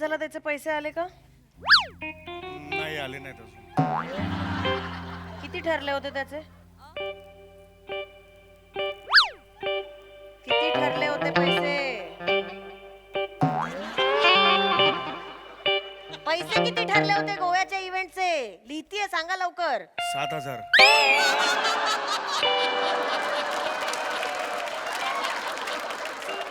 वाढदिवसाला त्याचे पैसे आले का? नाही आले नाहीत अजून. किती ठरले होते त्याचे? किती ठरले होते पैसे? पैसे किती ठरले होते गोव्याच्या इव्हेंटचे? लिहितीये, सांगा लवकर. 7,000.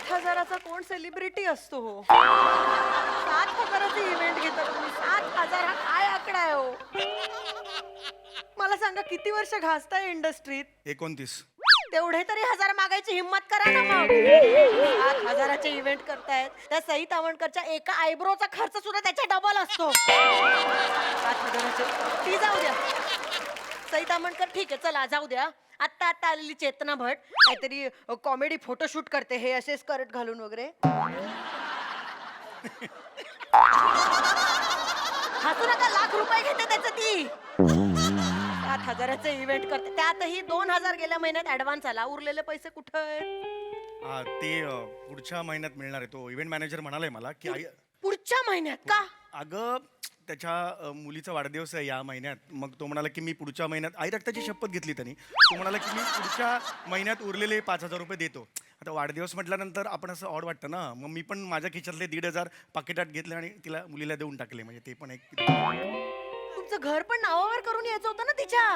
7,000चा कोण सेलिब्रिटी असतो हो? 7,000चे इव्हेंट घेता तुम्ही? 7,000 हा काय आकडा आहे हो? मला सांगा किती वर्ष घासताय इंडस्ट्रीत? 29. तेवढे तरी हजार मागायची हिम्मत करा ना मग. 7,000चे इव्हेंट करतायत. त्या सई तावणकरच्या एका आयब्रोचा खर्च सुद्धा त्याच्या डबल असतो. 7,000चे ती जाऊ द्या. सई तावणकर ठीक आहे, चला जाऊ द्या. आत्ता आलेली चेतना भट काहीतरी कॉमेडी फोटोशूट करते, हे असे स्कर्ट घालून वगैरे. हसू नका, लाख रुपये घेते त्याचं ती. 7,000चे इव्हेंट करते, त्यातही 2,000 गेल्या महिन्यात ऍडव्हान्स आला. उरलेले पैसे कुठे आहेत? ते पुढच्या महिन्यात मिळणार आहे. तो इव्हेंट मॅनेजर म्हणालाय मला की पुढच्या महिन्यात का? अगं त्याच्या मुलीचा वाढदिवस आहे या महिन्यात. मग तो म्हणाला की मी पुढच्या महिन्यात, आई रक्ताची शपथ घेतली त्यांनी. तो म्हणाला की मी पुढच्या महिन्यात उरलेले 5,000 रुपये देतो. आता वाढदिवस म्हटल्यानंतर आपण असं ऑड वाटतं ना, मग मी पण माझ्या खिशातले 1,500 पाकिटात घेतले आणि तिला मुलीला देऊन टाकले. म्हणजे ते पण एक. तुमचं घर पण नावावर करून यायचं होतं ना तिच्या.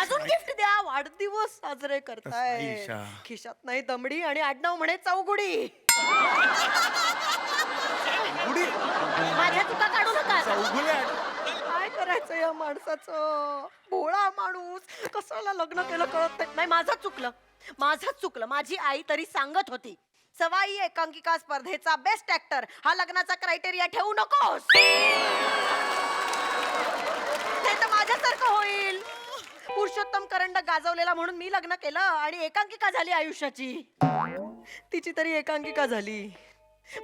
अजून गिफ्ट द्या, वाढदिवस साजरे करताय. आईशा. खिशात नाही दमडी आणि आडनाव म्हणे चौगुडी. माझ्या चुका काढू नका. काय करायचं या माणसाचं? भोळा माणूस, कशाला लग्न केलं कळत नाही. माझंच चुकलं. माझी आई तरी सांगत होती, सवाई एकांकिका स्पर्धेचा बेस्ट ऍक्टर हा लग्नाचा क्रायटेरिया ठेवू नकोस. नाही तर माझ्यासारखं होईल. पुरुषोत्तम करंड गाजवलेला म्हणून मी लग्न केलं आणि एकांकिका झाली आयुष्याची. तिची तरी एकांकिका झाली.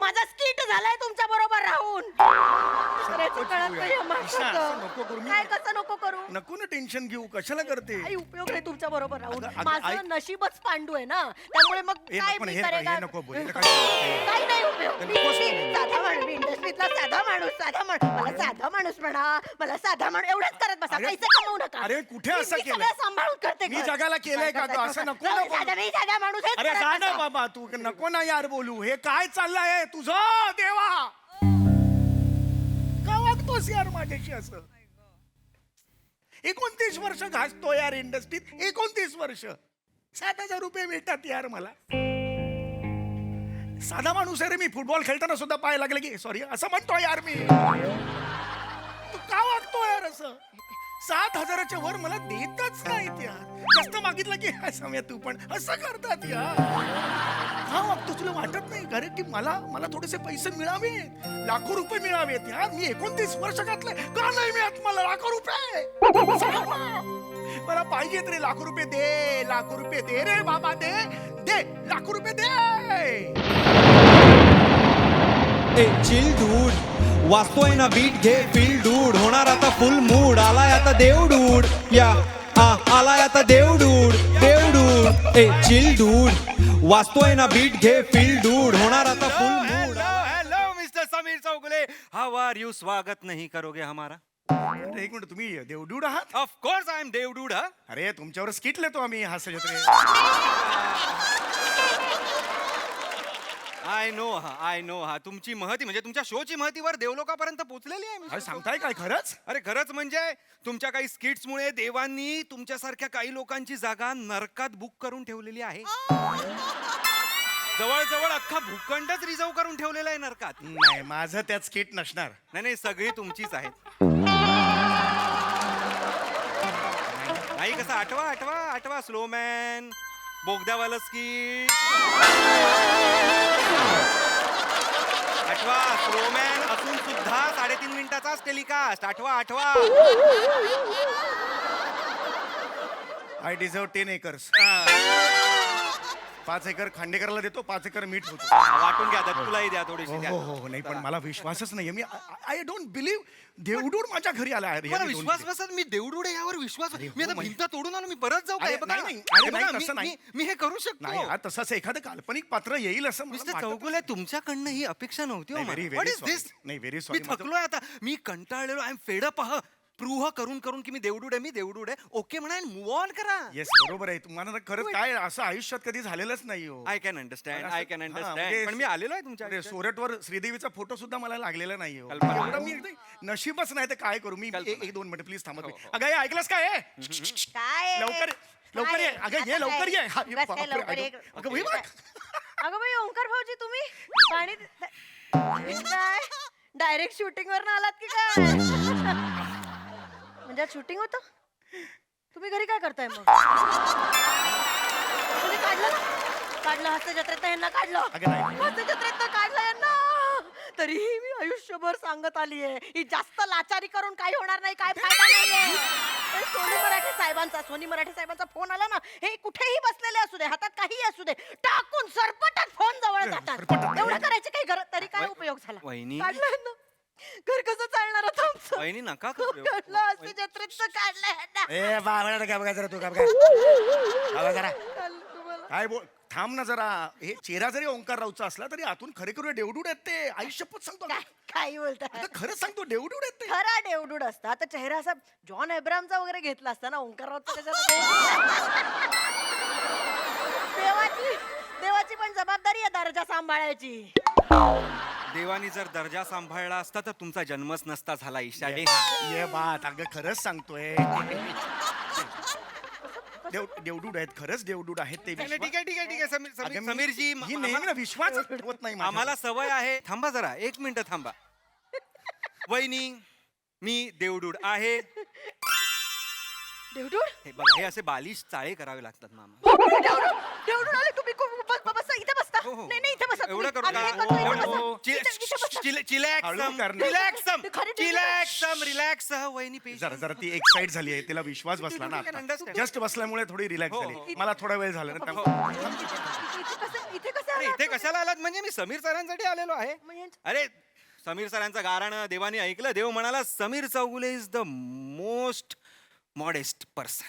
माझा स्किट झालाय तुमच्या बरोबर राहून. करायचं कळत नाही या माणसाचं. काय कसं नको करू? नको ना टेन्शन घेऊ, कशाला करते? काही उपयोग नाही तुमच्या बरोबर राहून. माझं नशीबच पांडू आहे ना, त्यामुळे मग काय मी करेगा? काही नाही उपयोग. साधा माणूस, इंडस्ट्रीतला साधा माणूस. मला साधा माणूस एवढंच करत बसा. पैसे कमवू नका. अरे कुठे असं केलं? सांभाळून करते. मी जगाला केलंय का असं? नको ना साधा माणूस. अरे जा ना बाबा, तू नको ना यार बोलू. हे काय चाललंय तुझं? देवा, का वागतोस यार माझ्याशी असं? 29 वर्ष घासतो यार इंडस्ट्रीत. 29 वर्ष. 7,000 रुपये मिळतात यार मला. साधा माणूस आहे रे मी. फुटबॉल खेळताना सुद्धा पाय लागले की सॉरी असं म्हणतो यार मी. तू का वागतो यार असं? 7,000च्या वर मला देतच नाहीत यार. जास्त मागितलं की समय तू पण असं करतात यार. हा वागतो, तुला वाटत नाही का रे की मला थोडेसे पैसे मिळावेत, लाखो रुपये मिळावेत यार. मी 29 वर्ष घातले, का नाही मिळत मला लाखो रुपये? मला पाहिजेत रे लाखो रुपये. दे लाखो रुपये, दे रे बाबा, दे लाखो रुपये दे. चिल डूड, वाचतोय ना बीट, घे फील डूड. होणार आता फुल मूड. आलाय आता देव डूड. या आलाय आता देव डूड. चिल डूड, वाचतोय ना बीट, घे फील डूड. होणार आता full mood. Hello mister Sameer Chougule, how are you? स्वागत नहीं करोगे हमारा? एक मिनिट, तुम्ही देवडूड आहात? ऑफ कोर्स आई एम देवडूड. अरे तुमच्यावर स्किट लेतो आम्ही हास्य जत्रे. आय नो हा तुमची महती म्हणजे तुमच्या शोची महतीवर देवलोकापर्यंत पोहोचलेली आहे. अरे सांगताय काय खरंच? अरे खरंच म्हणजे तुमच्या काही स्किट्समुळे देवांनी तुमच्यासारख्या काही लोकांची जागा नरकात बुक करून ठेवलेली आहे. जवळजवळ अख्खा भूखंडच रिझर्व करून ठेवलेला आहे नरकात. नाही, माझं त्यात स्किट नसणार. नाही सगळी तुमचीच आहेत. नाही कसं आठवा स्लोमॅन बोगद्यावाला स्किट. आठवा स्लोमॅन असून सुद्धा 3.5 मिनिटाचाच टेलिकास्ट. आठवा. I deserve 10 acres. 5 एकर खांडेकरला देतो, 5 एकर मीठ होतो. वाटून घ्या तुलाही द्या थोडीशी द्या. हो नाही पण मला विश्वासच नाहीये. मी आय डोंट बिलीव्ह देवडूड माझ्या घरी आला आहे. मला विश्वास बसत मी देवडूड आहे यावर विश्वास अरे हो, मी आता म्हणजे- भिंत तोडून आलो मी परत जाऊ अरे काय बघा नाही, ना. अरे हे नाही, बघा, तसं नाही. मी हे करू शकतो. नाही हा तसंच एखादं काल्पनिक पात्र येईल असं मला मिस्टर वाटत चौगुले तुमच्याकडनं ही अपेक्षा नव्हती हो नाही, मला. very, What very is sorry. this? नाही, very मी sorry. थकलोय आता मी कंटाळलेलो I am fed up prove करून करून की मी देवडूड आहे मी देवडूड आहे ओके म्हणा मूव ऑन करा. येस बरोबर आहे. तुम्हाला ना खरंच काय असं आयुष्यात कधी झालेलंच नाही हो. आय कॅन अंडरस्टँड असं- आय कॅन हा, अंडरस्टँड म्हणजे- पण मी आलेलो आहे तुमच्या अरे आयुष्यात. सोरठवर श्रीदेवीचा फोटो सुद्धा मला लागलेला नाही हो. कल्पना. एवढं मी नशीबच नाही तर काय करू मी. कल्पना. एक 2 मिनिट प्लीज थांबा हो, तुम्ही. हो. अगं हे ऐकलंस काय हे? काय लवकर लवकर ये. अगं ये लवकर ये. हा, उगाच काय बापरे, लवकर ये. अगं हे बघ. अगं बाई ओंकार भाऊजी तुम्ही पाणी काय डायरेक्ट शूटिंग वर आलात की काय? म्हणजे शूटिंग होतं तुम्ही घरी काय करताय मग? तुम्ही काढलं हास्य जत्रेत यांना काढलं अगं नाही. हास्य जत्रेत काढलं यांना तरीही मी आयुष्यभर सांगत आली आहे ही जास्त लाचारी करून काही होणार नाही काय फायदा नाहीये. पण सोनी मराठे साहेबांचा फोन आला ना हे कुठेही बसलेले असू दे हातात काही असू दे टाकून सरपटत फोन जवळ जातात. सरपटत. एवढं करायची काही गरज तरी काय उपयोग झाला? वहिनी. काढलं यांना. घर कसं चालणार आता आमचं? वहिनी नका करू. काढलं हास्य जत्रेत काढलं यांना. ए बाबा काय बघा जरा तू काय बघा जरा काढलं तुम्हाला. काय बोल थांब ना जरा. हे चेहरा जरी ओंकार राऊचा असला तरी आतून खरे खरे डेवडूड आहेत ते. आयुष्यपत सांगतो काय काही बोलताय अगं, खरंच सांगतो डेवडूड आहेत ते. खरा डेवडूड असता आता चेहरा असा जॉन एब्रामचा वगैरे घेतला असता ना ओंकाररावचा देवाची पण जबाबदारी आहे दर्जा सांभाळायची. देवानी जर दर्जा सांभाळला असता तर तुमचा जन्मच नसता झाला ईशाने. ये बात अगं खरंच सांगतोय. देवडूड आहेत खरंच देवडूड आहेत ते. ठीक आहे ठीक आहे ठीक आहे ठीक आहे अगं, मी- समीरजी ही नेहमी ना विश्वास ठेवत नाही माझ्यावर. आम्हाला सवय आहे थांबा जरा 1 मिनिट थांबा. वहिनी मी देवडूड आहे. देवडूड हे बघा हे असे बालिश चाळे करावे लागतात मामा. देवडूड आले तुम्ही बसा इथे बसता. हो, हो. नाही इथे बसा एवढं करू आम्ही का? हे करतो, इथे एवढं बसा. हो. इथे बसा. हळू कर ना. रिलॅक्स वहिनी जरा जरा ती एक साइड झाली आहे तिला विश्वास बसला ना You can understand. जस्ट बसल्यामुळे थोडी रिलॅक्स हो, झाली. हो. मला थोडा वेळ झाला ना हो. इथे कसं अरे इथे कशाला आलात म्हणजे मी समीर सरांसाठी आलेलो आहे. म्हणजे अरे समीर सरांचं गाणं देवाने ऐकलं. देव म्हणाला Samir Chougule is the most modest person.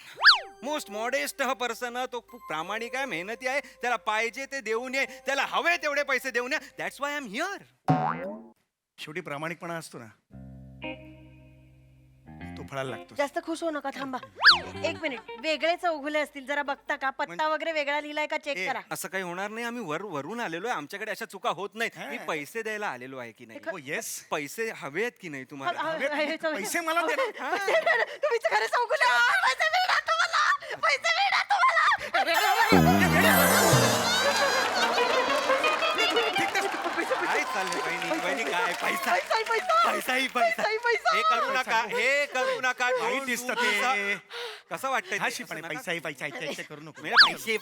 तो खूप प्रामाणिक आहे मेहनती आहे त्याला पाहिजे ते देऊन ये त्याला हवे तेवढे पैसे देऊन ये. That's why I am here. शेवटी प्रामाणिकपणा असतो ना तो फळायला लागतो. जास्त खुश होऊ नका थांबा 1 मिनिट वेगळे चौघुले असतील जरा बघता का पत्ता वगैरे वेगळा लिहिलाय का चेक करा. असं काही होणार नाही. आम्ही वरून आलेलो आहे आमच्याकडे अशा चुका होत नाहीत. हा. मी पैसे द्यायला आलेलो आहे की नाही हो येस पैसे हवेत की नाही तुम्हाला. पैसे मला दे ना. तुम्ही खरे चौघुले पैसे मिळणार तुम्हाला पैसे मिळणार तुम्हाला. काय चाललंय बहिणी काय पैसा पैसा पैसाही पैसा पैसा. हे करू नका वाईट दिसतं ते. कसं वाटतंय ते? हा शिपाणी असं नका पैसाही पैसा इथे करू नको.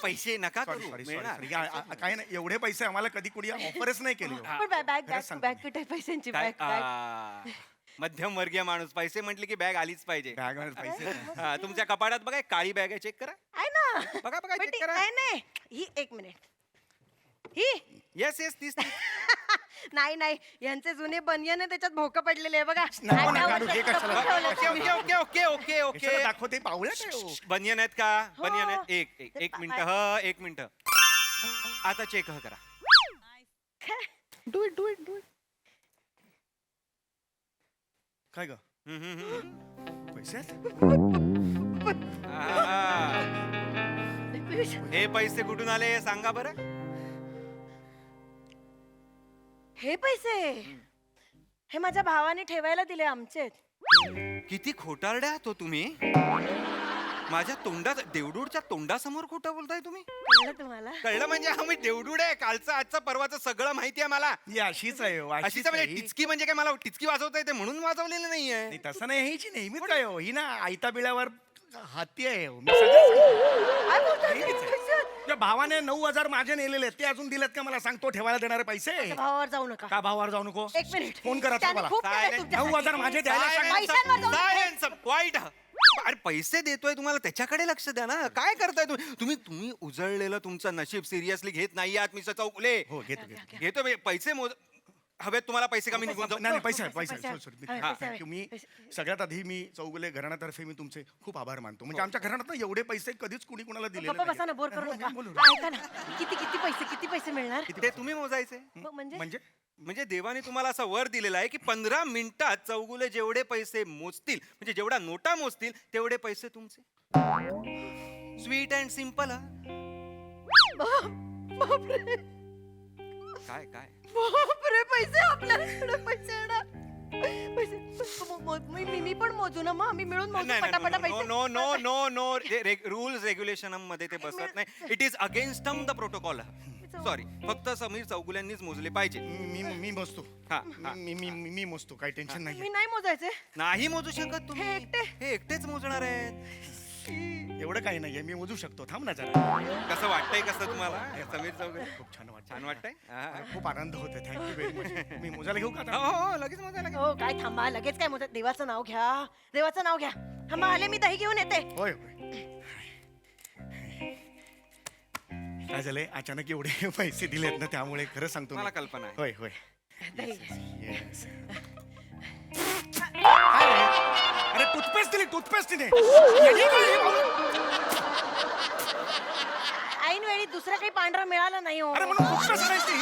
पैसे नका सॉरी करू सॉरी मिळणार. सॉरी काय नाही एवढे पैसे आम्हाला कधी कुणी ऑफरच नाही केले हो. पण बॅग खरंच सांगतो. बॅग कुठे पैशांची काय? बॅग मध्यम वर्गीय माणूस पैसे म्हटले की बॅग आलीच पाहिजे. बॅगवर पैसे नाही. हा, तुमच्या कपाटात बघा एक काळी बॅग आहे चेक करा. आहे ना बघा पण चेक ती- करा. नाही नाही ही 1 मिनिट ही येस तीस नाही यांचे जुने बनियन आहे त्याच्यात भोकं पडलेले आहे बघा नको ना काढू, हे कशाला? ठेवलं ओके तुम्ही. ओके ओके ओके ओके कशाला ओके दाखवते पावलं काय हो? बनियन आहेत का हो. बनियन आहेत एक ते मिनिट एक मिनिट आता चेक करा. डू इट काय ग पैसे आहेत? हा. हे पैसे कुठून आले सांगा बरं. हे पैसे हे माझ्या भावाने ठेवायला दिले आमचे किती खोटारड्या तो तुम्ही. माझ्या तोंडात देवडूडच्या तोंडासमोर खोटं बोलताय तुम्ही. कळलं तुम्हाला कळलं म्हणजे हा मी देवडूड आहे. कालचं आजचं परवाचं सगळं माहिती आहे मला. ही अशीच आहे हो, अशीच आहे म्हणजे ही. टिचकी म्हणजे काय मला टिचकी वाजवता येते म्हणून वाजवलेलं नाहीये. नाही तसं नाही हीची नेहमीच काय हो ही ना आयता बिळावर हाती आहे हो. मी सगळं सांगतो. काय बोलताय नेहमीच आहे. पैसे? तुझ्या भावाने 9,000 माझे नेलेले आहेत. ते अजून दिलेत का मला सांगतो ठेवायला देणारे पैसे. त्या भावावर जाऊ नका का भावावर जाऊ नको 1 मिनिट फोन करा त्याने मला. खूप केलंय Silence. तुमच्यासाठी. 9,000 माझे द्यायला सांग. पैशांवर जाऊ नका. Silence. Quiet. अरे पैसे देतोय तुम्हाला, त्याच्याकडे लक्ष द्या ना. काय करताय तुम्ही उजळलेलं तुमचं नशीब सिरियसली घेत नाही आहात मिस्टर चौगुले. हो घेतो घेतो पैसे हवेत तुम्हाला पैसे कमी निघून जाऊ. नाही पैसे पैसे हवे. मी सगळ्यात आधी मी चौगुले घराण्यातर्फे मी तुमचे खूप आभार मानतो. म्हणजे आमच्या घराण्यात एवढे पैसे कधीच कुणी कुणाला दिले गप्पा बसा ना, बोर करू नका. बोलू. ऐका ना, किती पैसे मिळणार? ते तुम्ही मोजायचे. म्हणजे म्हणजे देवाने तुम्हाला असा वर दिलेला आहे की 15 मिनिटात चौगुले जेवढे पैसे मोजतील, म्हणजे जेवढ्या नोटा मोजतील तेवढे पैसे तुमचे. Sweet and simple. बापरे काय बापरे, पैसे आपल्याकडे पैसे येणार. मी पण मोजू ना, मग आम्ही मिळून मोजू पटापटा पैसे. No no no no rules regulation मध्ये ते बसत नाही. It is against the protocol. Sorry, फक्त समीर चौगुल्यांनीच मोजले पाहिजे. मी मोजतो. हा, मी मोजतो, काही टेन्शन नाही. मी नाही मोजायचे. नाही मोजू शकत तुम्ही. हे एकटे? हे एकटेच मोजणार आहेत. एवढं काही नाहीये, मी मोजू शकतो. थांब ना जरा. कसं वाटतंय कसं तुम्हाला समीर चौगुले? खूप छान वाटतं. छान वाटतंय. खूप आनंद होतोय. Thank you very much. मी मोजायला घेऊ का आता? हो लगेच मोजायला घ्या. हो काय, थांबा, लगेच काय मोजत? देवाचं नाव घ्या, देवाचं नाव घ्या. थांबा, आले, मी दही घेऊन येते. होय काय झालंय, अचानक एवढे पैसे दिलेत ना, त्यामुळे खरं सांगतो मला मी. कल्पना आहे. होय दही. Yes. अरे टूथपेस्ट दिली, टूथपेस्ट दिली. ऐन वेळी दुसरं काही पांढरं मिळालं नाही हो. अरे म्हणून टूथपेस्ट आणायची.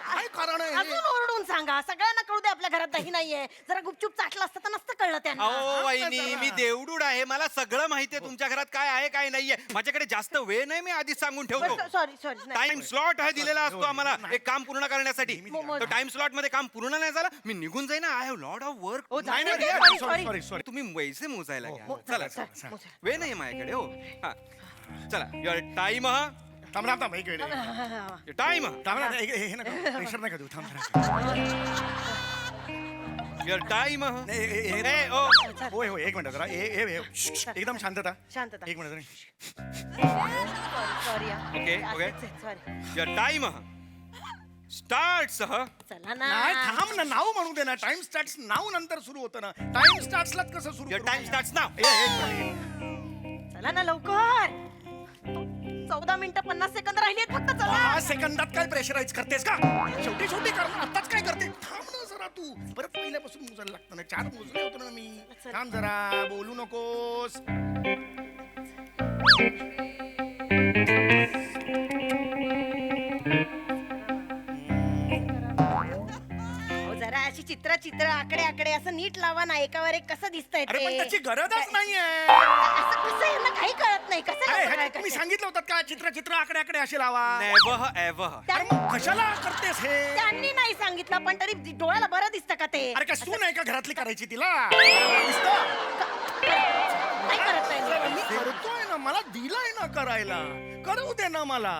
काय कारण आहे अजून ओरडून सांगा, सगळ्यांना कळू दे आपल्या घरात दही नाहीये. जरा गुपचूप चाटलं असतं तर नसतं कळलं त्यांना. अहो वहिनी, मी देवडूड आहे, मला सगळं माहितीये तुमच्या घरात काय आहे काय नाहीये. माझ्याकडे जास्त वेळ नाही, मी आधीच सांगून ठेवतो. सॉरी टाइम स्लॉट हा दिलेला असतो आम्हाला एक काम पूर्ण करण्यासाठी. मग- तो टाइम स्लॉट मध्ये काम पूर्ण नाही झालं, मी निघून जाईन. I have lot of work. नाही, नाही, Sorry, sorry, sorry. sorry. तुम्ही पैसे मोजायला घ्या. हो, चला चला, चला. मोजा. वेळ नाही माझ्याकडे. हो हा चला. Your time. थांब एक वेळ. टाइम. थांब ना, हे नका प्रेशर नका देऊ. थांब जरा. Your time. होय होय, एक मिनिट जरा. एकदम शांतता. शांतता. एक minute sorry Okay, okay. Sorry. Your time starts. चला ना. नाही, थांब ना, नाव म्हणू दे ना. टाइम स्टार्ट्स नाव नंतर सुरू होतं ना. टाइम स्टार्ट्सलाच कसं सुरू युअर करू? टाइम स्टार्ट्स नाव. चला ना लवकर. 14 मिनिटं 50 सेकंद राहिली फक्त. चला. 5 सेकंदात काय प्रेशराईज करतेस का? शेवटी कर. आताच काय करते? थांब ना जरा तू. परत पहिल्यापासून मोजायला लागतं ना. 4 मोजले होतो ना मी. थांब जरा, बोलू नकोस. अहो, जरा अशी चित्र आकडे असं नीट लावा ना. एकावर एक कसं दिसतंय अरे पण ते. त्याची गरजच नाहीये. असं कसं यांना काही कळत नाही. कसं अरे, कसं काय तुम्ही करते? सांगितलं होतं का चित्र आकडे असे लावा? Never ever. अरे मग कशाला करतेस हे? त्यांनी नाही सांगितलं, पण तरी डोळ्याला बरं दिसतं का ते? अरे काय सून आहे का घरातली करायची तिला? दिसतं? नाही करत नाही. मी करतोय ना, मला दिलाय ना करायला. करू दे ना मला.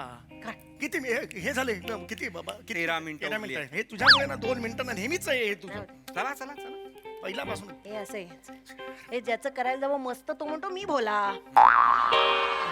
किती हे झाले किती बाबा? 13 मिनिटं 13 उरली मिनिटं. हे तुझ्यामुळे ना 2 मिनिटं ना नेहमीच आहे हे तुझं. चला चला चला. पहिल्यापासून हे असं आहे. हे ज्याचं करायला जावं मस्त तो म्हणतो मी भोला.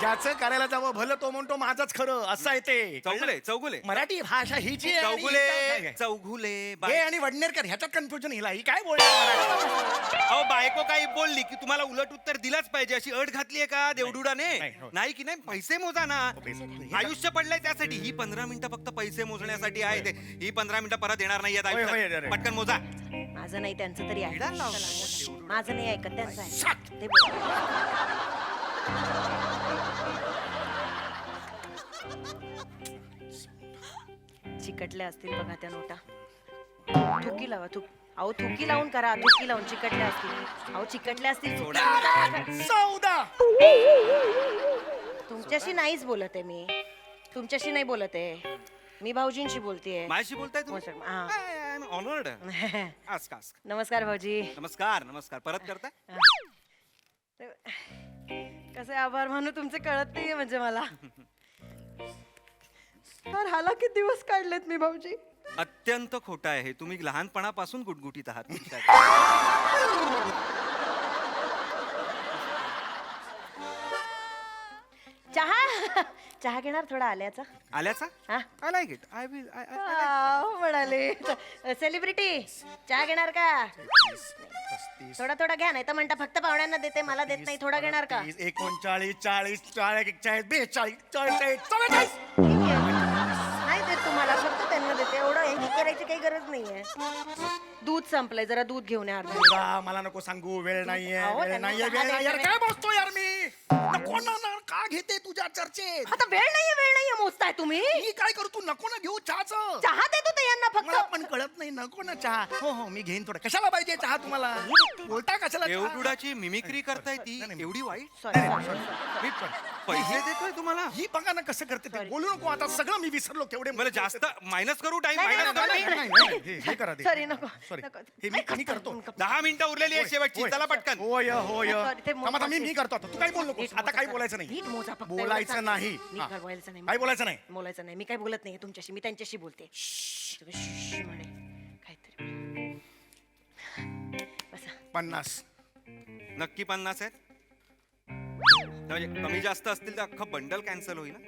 ज्याचं करायला जावं भलं तो म्हणतो माझंच खरं. असं आहे ते. चौगुले मराठी भाषा ही जी आहे, ही काय- चौगुले. हे आणि वडनेरकर ह्याच्यात कन्फ्युजन हिला. ही काय बोलणार? अहो बायको काही बोलली की तुम्हाला उलट उत्तर दिलाच पाहिजे अशी अट घातलीये का देवडुडाने? नाही, हो. नाही की नाही. पैसे मोजा ना. पैसे- आयुष्य पडलंय त्यासाठी. ही 15 मिनिटं फक्त पैसे मोजण्यासाठी आहे ते. ही 15 मिनिटं परत येणार नाहीयेत होय, होय, आयुष्यात. होय. पटकन मोजा. माझं नाही, त्यांचं तरी आहे. किडा लावला. चला, मोजा. माझं नाही ऐकत, त्यांचं आहे. सात. ते बोल. चिकटल्या असतील बघा त्या नोटा. थुकी लावा. अहो थुकी लावून करा. थुकी लावून चिकटल्या असतील. अहो चिकटल्या असतील. 14. तुमच्याशी नाहीच बोलत आहे मी. तुमच्याशी नाही बोलत आहे मी. भाऊजींशी बोलतेय. माझ्याशी बोलताय हो, सर. हा. तुम्ही? ऑनर्ड. Ask ask. नमस्कार भाऊजी. नमस्कार परत करताय. कसे आभार मानू तुमचे कळत नाहीये म्हणजे मला. फार हालाकीत दिवस काढलेत मी भाऊजी. अत्यंत खोटं आहे. तुम्ही लहानपणापासून गुटगुटीत आहात. चहा चहा घेणार थोडा आल्याचा? आल्याचा हा? I like it I will म्हणाले सेलिब्रिटी चहा घेणार का? 35, थोडा थोडा घ्या, नाही तर म्हणता फक्त पाहुण्यांना देते मला देत नाही. थोडा घेणार का? 39, 39, 40, 41, 42, 43, 44. नाही देत तुम्हाला, फक्त त्यांना देते. एवढं हे करायची काही गरज नाहीये. दूध संपलंय, जरा दूध घेऊन या अर्धा. तुला मला नको सांगू, वेळ नाहीये, अहो, वेळ त्यांना नाहीये, चहा वेळ नाही. यार द्यायचा काय बोलतो यार मी? नको ना ना, का घेते तुझ्या चर्चेत? आता वेळ नाहीये मोजताय तुम्ही. मी काय करू, तू नको ना घेऊ चहाचं. चहा देतो ते यांना मला फक्त. पण कळत नाही, नको ना चहा. हो हो मी घेईन थोडं. कशाला पाहिजे चहा तुम्हाला? बोलता कशाला चहा? देवडुडाची मिमिक्री करताय ती नाही, नाही. एवढी वाईट Sorry, नाही, sorry, मी पैसे देतोय तुम्हाला ही बघा ना कसं करते ते. बोलू नको आता, सगळं मी विसरलो केवढे. मला जास्त मायनस करू टाइम नाही, मायनस नाही, नाही, करू नाही, नाही, नाही, हे करा ते. Sorry, नको, Sorry. नको. हे मी करतो. 10 मिनिटं उरलेली आहे शेवटची होय. चला पटकन होय होय Sorry, ते थांबा, थांबा, मी करतो आता. तू काही बोल नको नीट आता. मोजा, काही बोलायचं नाही. नीट मोजा फक्त. बोलायचं एवढं नाही. सांग. नीट हा. बोलायचं नाही. काय बोलायचं नाही? बोलायचं नाही. मी काय बोलत नाही तुमच्याशी, मी त्यांच्याशी बोलते. तुम्ही श्श्श म्हणे काहीतरी बसा. 50. नक्की 50 आहेत म्हणजे कमी जास्त असतील तर अख्खं बंडल कॅन्सल होईल ना.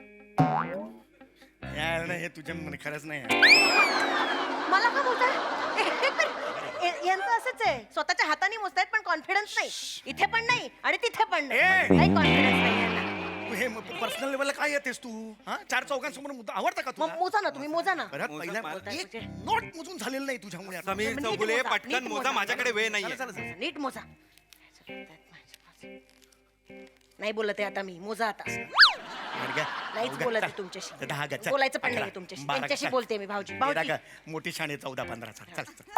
यार नाही, हे तुझ्या खरंच नाही. मला का बोलताय? यांचं असंच आहे, स्वतःच्या हाताने मोजतायत पण कॉन्फिडन्स नाही. इथे पण नाही आणि तिथे पण नाही. ए! काही कॉन्फिडन्स नाही यांना. तू हे पर्सनल लेवलला काय येतेस तू? हा, 4 चौघांसमोर मुद्दा आवडतं का मग तुला? मोजा ना तुम्ही, मोजा ना. परत मोजा, पहिल्या बोलताय एक नोट मोजून झालेलं नाही तुझ्यामुळे आता. समीर नीट चौगुले मोजा, पटकन नीट मोजा मोजा. माझ्याकडे वेळ नाहीये चला, चला. नीट मोजा. नाही बोलत आहे आता मी, मोजा आता. बरं का? नाहीच उगा, बोलत चल. आहे तुमच्याशी. तर 10 गा, चल. बोलायचं पण 11, नाही तुमच्याशी. 12, त्यांच्याशी चल. बोलते मी, भाऊजी. 13 भाऊजी गा, मोठी शाणे 14 15 चल चल चल.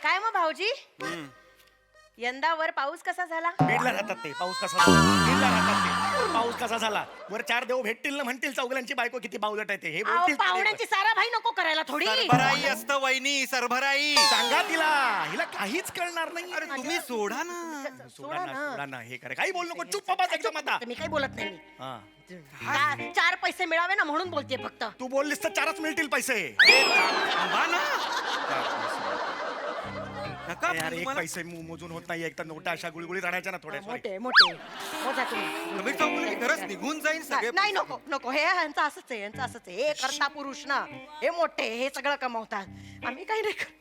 काय मग भाऊजी, हम्म. यंदा वर पाऊस कसा झाला? बीडला राहतात ते. पाऊस कसा झाला? बीडला राहतात ते. पाऊस कसा झाला? वर 4 देव भेटतील ना, म्हणतील चौघलांची बायको किती बावलट आहे ते. हे अहो, बोलतील. पाहुण्यांची सारा भाई नको करायला थोडी. सरभराई असतं वहिनी सरभराई सांगा तिला, हिला काहीच कळणार नाही. अरे तुम्ही सोडा ना सोडा ना, सोडा ना, हे करे काही बोल नको. चुप बाबा एकदम आता. मी काही बोलत नाही मी. हा. 4 पैसे मिळावे ना म्हणून बोलते फक्त. तू बोललीस तर 4च मिळतील पैसे. ए, थांबा ना नका यार एक तुम्हाला- पैसे मोजून होत नाही. एक तर नोटा अशा गुळगुळीत आणायच्या ना थोड्या. सॉरी. मोठे मोठे मोजा तुम्ही. समीर चौगुले खरंच निघून जाईल सगळे नाही नको नको, हे यांचं असंच आहे, यांचं असंच आहे. हे करता पुरुष ना, हे मोठे, हे सगळं कमवतात. आम्ही काही नाही करत.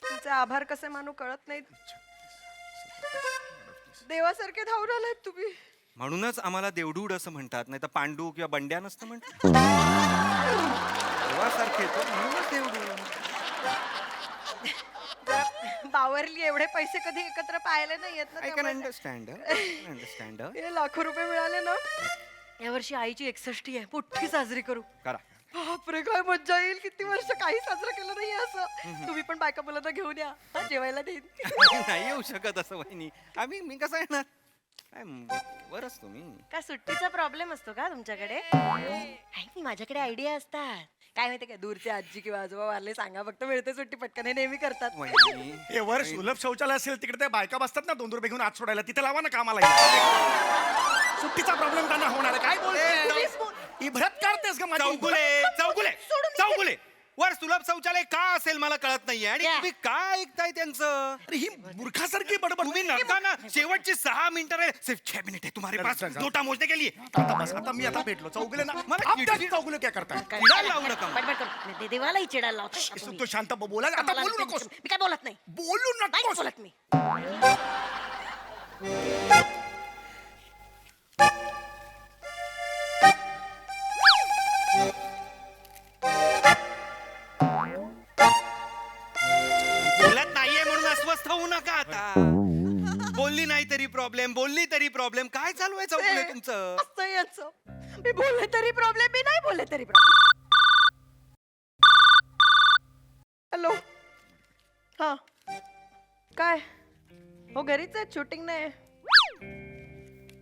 तुमचे आभार कसे मानू कळत नाहीत. देवासारखे धावून आलात तुम्ही. म्हणूनच आम्हाला देवडूड असं म्हणतात नाही तर पांडू किंवा बंड्या नसतं म्हणतात देवासारखे तो म्हणूनच देवडूड जरा बावरली एवढे पैसे कधी एकत्र पाहिले नाहीयेत ना आय कॅन त्यामुळे. अंडरस्टँड अंडरस्टँड हे लाखो रुपये मिळाले ना. यावर्षी आईची 61 आहे, पुठ्ठी साजरी करू. करा बापरे काय मज्जा येईल. किती वर्ष काही साजरं केलं नाही असं. तुम्ही पण बायका मुलांना घेऊन या, हा, जेवायला देईन. नाही येऊ शकत असं वहिनी मी कसं येणार काय बरंच तुम्ही काय सुट्टीचा प्रॉब्लेम असतो का तुमच्याकडे? नाही, माझ्याकडे आयडिया असतात. काय माहिती काय, दूरचे आजी किंवा आजोबा वारले सांगा फक्त, मिळते सुट्टी पटकन. हे नेहमी करतात. वहिनी हे वर सुलभ शौचालय असेल तिकडे त्या बायका बसतात ना 2 रुपये घेऊन आत सोडायला, तिथे लावा ना कामाला. सुट्टीचा प्रॉब्लेम त्यांना होणार आहे. काय बोलते? इभ्रत काढतेस का माझी? चौगुले चौगुले सोडून दे. चौगुले वर सुलभ शौचालय का असेल मला कळत नाहीये आणि या. तुम्ही काय ऐकताय त्यांचं अरे ही मूर्खासारखी बडबड. तुम्ही नका ना शेवटची 6 मिनिटं राहिले सिर्फ 6 मिनिट है तुम्हारे पास चल, चल. नोटा मोजने के लिए आता बस, आता मी आता भेटलो चौगुले ना. मला आप चिडचिड- त्या चौगुले काय करताय? काय- चिडायला लावू नका. बडबड करू. देवालाही चिडायला लावतो का तुम्ही? तो शांत बोला. आता मला बोलू नाही, नकोस. मी काय बोलत नाही. बोलू नाही नकोस. बोलत मी. बोलत नाहीये म्हणून अस्वस्थ होऊ नका आता बोलली नाही तरी प्रॉब्लेम बोलली तरी प्रॉब्लेम काय चालू आहे चौगुले तुमचं असं यांचं. मी बोलले तरी प्रॉब्लेम, मी नाही बोलले तरी प्रॉब्लेम. हॅलो. हा काय हो, घरीच आहे, शूटिंग नाही.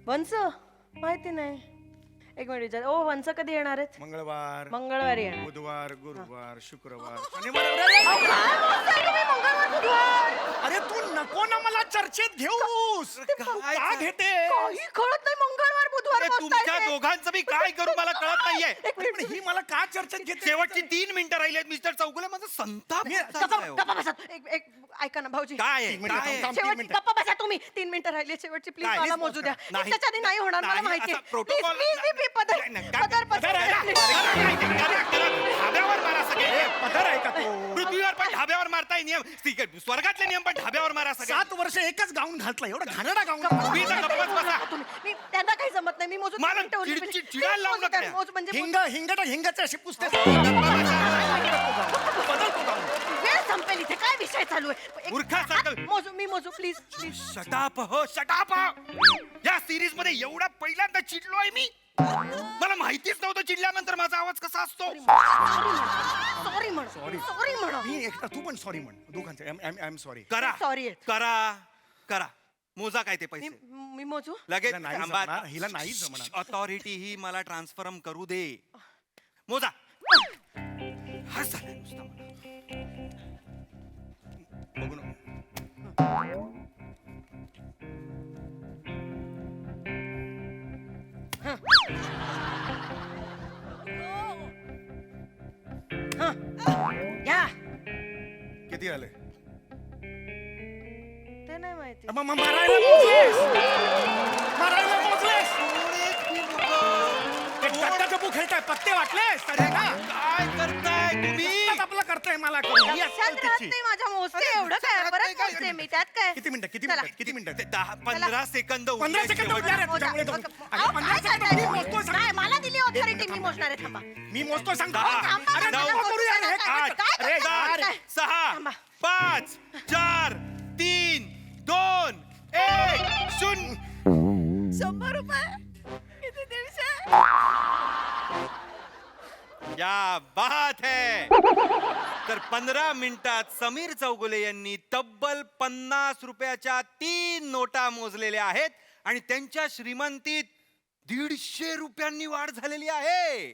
वंस माहिती नाही. एक मिनिट विचार. ओ वंस कधी येणार आहेत? मंगळवार, मंगळवारी येणार. बुधवार, गुरुवार, शुक्रवार, शनिवार. अहो, काय बोलताय तुम्ही? मंगळवार, बुधवार? अरे तू नको ना मला चर्चेत घेऊस. काय का घेते? काही कळत नाही. मंगळवार बुधवार अरे मोजताय तुमच्या ते? दोघांचं मी काय करू मला कळत नाहीये. पण ही मला का चर्चेत घेते? शेवटची 3 मिनिटं राहिली आहेत मिस्टर चौगुले, माझा संताप चाललाय हो. गप्पा बसा. एक ऐका ना भाऊजी. काय आहे? एक मिनिट, काय आहे? थांब, 3 शेवट मिनिटं. गप्पा बसा तुम्ही. 3 मिनिटं राहिली शेवटची. प्लीज काय? मला मोजू द्या. नाही. त्याच्या आधी नाही होणार मला नाही, माहिती असा protocol- पदर नाही, नाही, पदर पदर आहे का? ढाब्यावर मारा सगळे. पदर आहे का तो? पृथ्वीवर पण ढाब्यावर मारताय नियम, स्वर्गातले नियम पण ढाब्यावर मारा सगळे. 7 वर्ष एकच गाऊन घातला, एवढा घाणेरडा गाऊन. तुम्ही तर गप्पच बसा. मी त्यांना काही जमत नाही. मी मोजू मला 3 मिनिटं उरली. चिडायला लावू नका. मोज म्हणजे हिंगाच्या अशी पुसते. वेळ संपेल इथे. काय विषय चालू आहे? मूर्खासारखं. मी मोजू प्लीज प्लीज. शटाप हो शटाप. या सिरीज मध्ये एवढा पहिल्यांदा चिडलोय मी. मला माहितीच नव्हतं चिडल्यानंतर माझा आवाज कसा असतो. सॉरी म्हण. सॉरी म्हण. मी एकटा, तू पण सॉरी म्हण. दोघांचं आय एम सॉरी. करा Sorry. करा मोजा काय ते पैसे मी मोजू. लगेच हिला नाही जमणार, हिला नाही जमणार. अथॉरिटी ही मला ट्रान्सफर करू दे. मोजा. हस झालंय नुसतं मला. बघू ना. या. किती आले? ते नाही माहिती. मारायला मोजलेस. मारायला मोजलेस. ते टक्का टप्पू खेळताय, पत्ते वाटलेस. अरे ना, काय करताय तुम्ही? आपलं करताय मला करून. ही लक्षात अक्कल राहत तिची. नाही माझ्या मोजते एवढं काय लक्षात परत नाही काय? मोजते मी त्यात काय. किती मिनिटं चला. किती मिनिटं? ते 10-15 सेकंद 15 उरले सेकंद शेवटचे. उरले रे. मोजा. त्यामुळे तो- अहो, अगं, 15 काय सेकंद करताय? मी मोजतोय, सांग. नाही, मला दिली ऑथॉरिटी. मी मोजणार आहे. थांबा. मी मोजतोय, सांगतो. दहा. थांबा, अरे मला नको मोजू करू यार हे. द्या. आठ, काय अरे, करताय? यार. काय? 6 थांबा. 5 4 3 2 1 0. 100 रुपये. किती 150? क्या बात है. तर 15 मिनिटात समीर चौगुले यांनी तब्बल 50 रुपयाच्या 3 नोटा मोजलेल्या आहेत आणि त्यांच्या श्रीमंतीत 150 रुपयांनी वाढ झालेली आहे.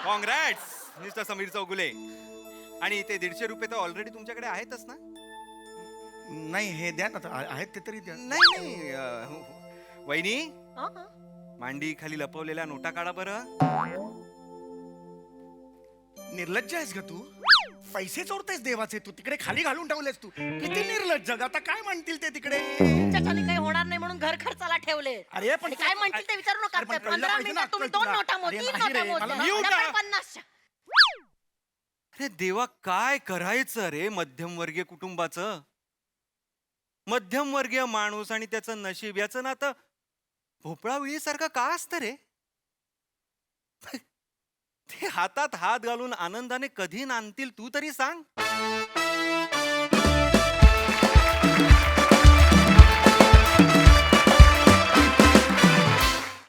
Congrats mister Sameer Chougule. आणि ते 150 रुपये तर ऑलरेडी तुमच्याकडे आहेतच ना? नाही, हे द्या ना. आहेत ते तरी द्या. नाही वहिनी, हा, हा. मांडी खाली लपवलेल्या नोटा काढा बरं. निर्लज्ज आहेस ग तू. पैसे चोरतेस देवाचे. तू तिकडे खाली घालून ठेवलेस. तू किती निर्लज्ज. आता काय म्हणतील ते तिकडे? त्याच्याने काही होणार नाही म्हणून घर खर्चाला ठेवले. अरे पण आणि काय म्हणतील ते विचारू नका. अरे पण कळलं 15 पाहिजे ना मिनिटात तुम्ही अक्कल 2 तुला. नोटा मोज, अरे 3 नाही नोटा रे, मोजल्या. मला येऊ उद्या का? 50च्या. अरे देवा, काय करायचं रे मध्यमवर्गीय कुटुंबाचं. मध्यमवर्गीय माणूस आणि त्याचं नशीब याचं नातं भोपळा विळीसारखं का असतं रे? ते हातात हात घालून आनंदाने कधी नांदतील तू तरी सांग.